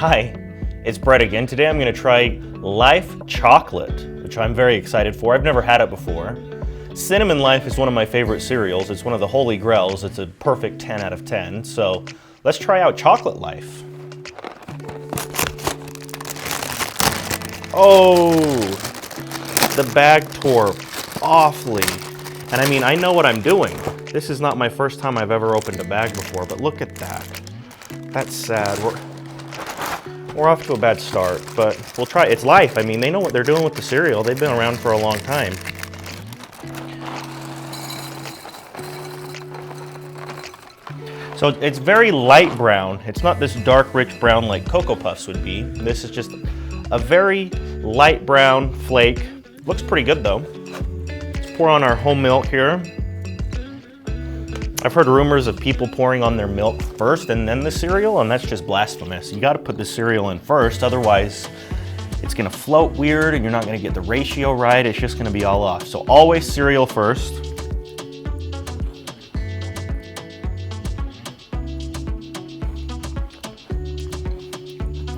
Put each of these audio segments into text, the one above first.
Hi, it's Brett again. Today I'm going to try Life Chocolate, which I'm very excited for. I've never had it before. Cinnamon Life is one of my favorite cereals. It's one of the holy grails. It's a perfect 10 out of 10. So let's try out Chocolate Life. Oh, the bag tore awfully. And I mean, I know what I'm doing. This is not my first time I've ever opened a bag before, but look at that. That's sad. We're off to a bad start, but we'll try. It's Life. I mean, they know what they're doing with the cereal. They've been around for a long time. So it's very light brown. It's not this dark, rich brown like Cocoa Puffs would be. This is just a very light brown flake. Looks pretty good though. Let's pour on our whole milk here. I've heard rumors of people pouring on their milk first and then the cereal, and that's just blasphemous. You gotta put the cereal in first, otherwise it's gonna float weird and you're not gonna get the ratio right. It's just gonna be all off. So always cereal first.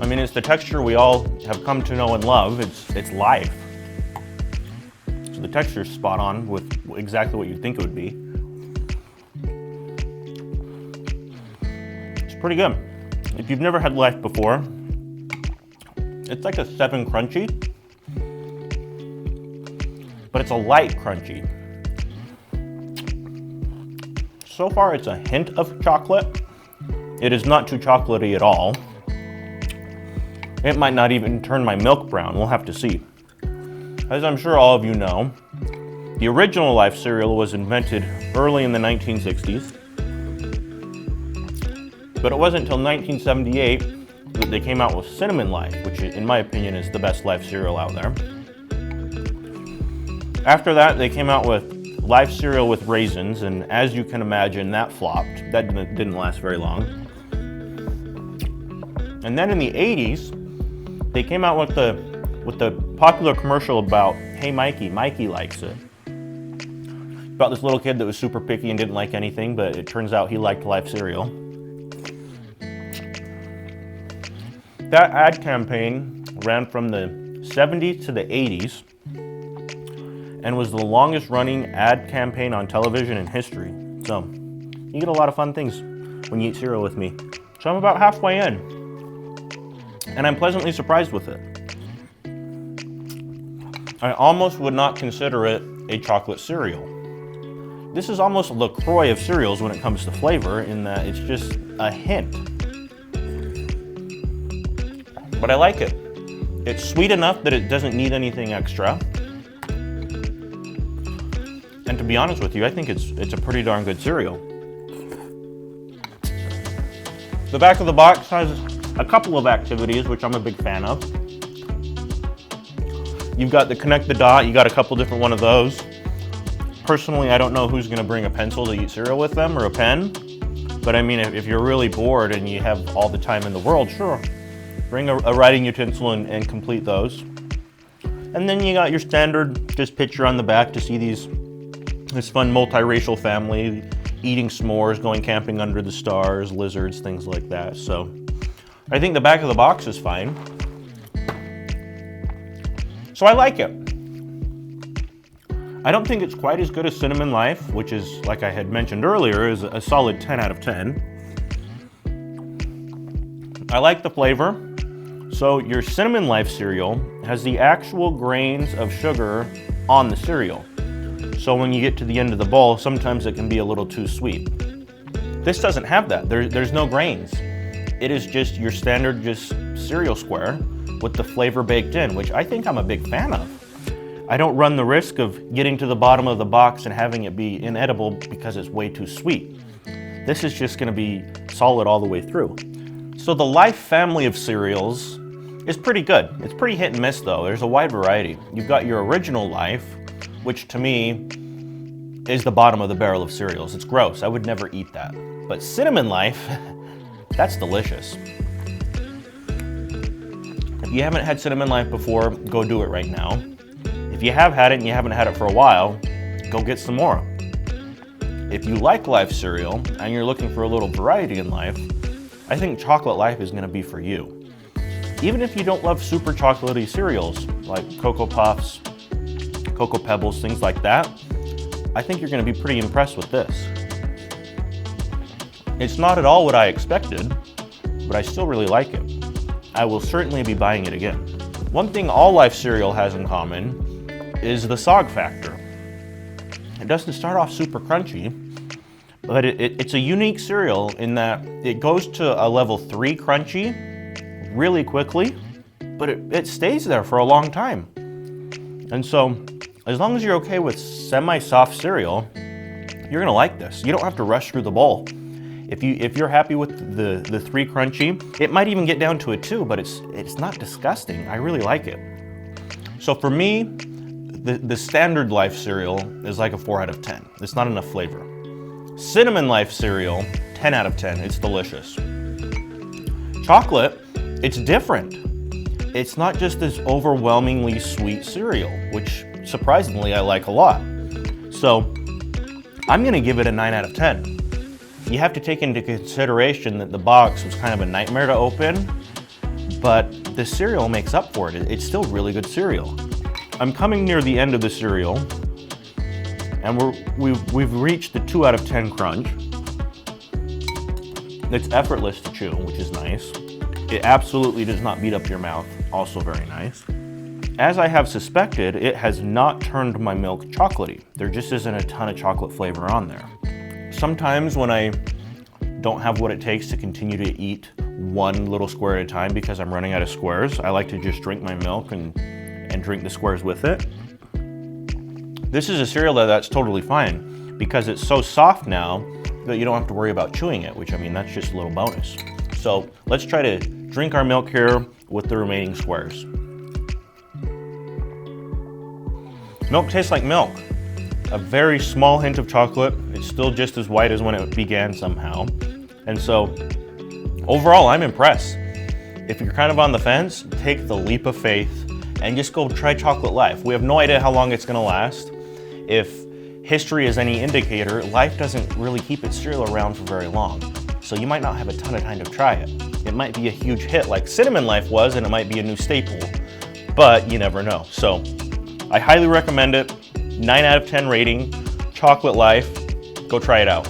I mean, it's the texture we all have come to know and love. It's Life. So the texture's spot on with exactly what you'd think it would be. Pretty good. If you've never had Life before, it's like a 7 crunchy, but it's a light crunchy. So far, it's a hint of chocolate. It is not too chocolatey at all. It might not even turn my milk brown. We'll have to see. As I'm sure all of you know, the original Life cereal was invented early in the 1960s. But it wasn't until 1978 that they came out with Cinnamon Life, which in my opinion is the best Life cereal out there. After that, they came out with Life cereal with raisins, and as you can imagine, that flopped. That didn't last very long. And then in the 80s, they came out with the popular commercial about, hey Mikey, Mikey likes it. About this little kid that was super picky and didn't like anything, but it turns out he liked Life cereal. That ad campaign ran from the 70s to the 80s and was the longest running ad campaign on television in history. So you get a lot of fun things when you eat cereal with me. So I'm about halfway in and I'm pleasantly surprised with it. I almost would not consider it a chocolate cereal. This is almost a LaCroix of cereals when it comes to flavor in that it's just a hint. But I like it. It's sweet enough that it doesn't need anything extra. And to be honest with you, I think it's a pretty darn good cereal. The back of the box has a couple of activities, which I'm a big fan of. You've got the connect the dot, you got a couple different one of those. Personally, I don't know who's gonna bring a pencil to eat cereal with them or a pen. But I mean, if you're really bored and you have all the time in the world, sure. Bring a writing utensil and complete those. And then you got your standard just picture on the back to see this fun multiracial family eating s'mores, going camping under the stars, lizards, things like that. So I think the back of the box is fine. So I like it. I don't think it's quite as good as Cinnamon Life, which is, like I had mentioned earlier, is a solid 10 out of 10. I like the flavor. So your Cinnamon Life cereal has the actual grains of sugar on the cereal. So when you get to the end of the bowl, sometimes it can be a little too sweet. This doesn't have that. There's no grains. It is just your standard cereal square with the flavor baked in, which I think I'm a big fan of. I don't run the risk of getting to the bottom of the box and having it be inedible because it's way too sweet. This is just gonna be solid all the way through. So the Life family of cereals is pretty good. It's pretty hit and miss though. There's a wide variety. You've got your original Life, which to me is the bottom of the barrel of cereals. It's gross. I would never eat that. But Cinnamon Life, that's delicious. If you haven't had Cinnamon Life before, go do it right now. If you have had it and you haven't had it for a while, go get some more. If you like Life cereal and you're looking for a little variety in life, I think Chocolate Life is going to be for you. even if you don't love super chocolatey cereals like Cocoa Puffs, Cocoa Pebbles, things like that, I think you're going to be pretty impressed with this. It's not at all what I expected, but I still really like it. I will certainly be buying it again. One thing All Life cereal has in common is the sog factor. It doesn't start off super crunchy, but it's a unique cereal in that it goes to a level 3 crunchy really quickly, but it stays there for a long time. And so, as long as you're okay with semi-soft cereal, you're gonna like this. You don't have to rush through the bowl. If you're happy with the 3 crunchy, it might even get down to a 2, but it's not disgusting. I really like it. So for me, the standard Life cereal is like a 4 out of 10. It's not enough flavor. Cinnamon Life cereal, 10 out of 10. It's delicious. Chocolate, it's different. It's not just this overwhelmingly sweet cereal, which surprisingly I like a lot. So I'm gonna give it a 9 out of 10. You have to take into consideration that the box was kind of a nightmare to open, but the cereal makes up for it. It's still really good cereal. I'm coming near the end of the cereal, and we've reached the 2 out of 10 crunch. It's effortless to chew, which is nice. It absolutely does not beat up your mouth, also very nice. As I have suspected, it has not turned my milk chocolatey. There just isn't a ton of chocolate flavor on there. Sometimes when I don't have what it takes to continue to eat one little square at a time because I'm running out of squares, I like to just drink my milk and drink the squares with it. This is a cereal that's totally fine because it's so soft now that you don't have to worry about chewing it, which I mean, that's just a little bonus. So let's try to drink our milk here with the remaining squares. Milk tastes like milk. A very small hint of chocolate. It's still just as white as when it began somehow. And so overall, I'm impressed. If you're kind of on the fence, take the leap of faith and just go try Chocolate Life. We have no idea how long it's gonna last. If history is any indicator, Life doesn't really keep its cereal around for very long. So you might not have a ton of time to try it. It might be a huge hit like Cinnamon Life was, and it might be a new staple, but you never know. So I highly recommend it. 9 out of 10 rating, Chocolate Life. Go try it out.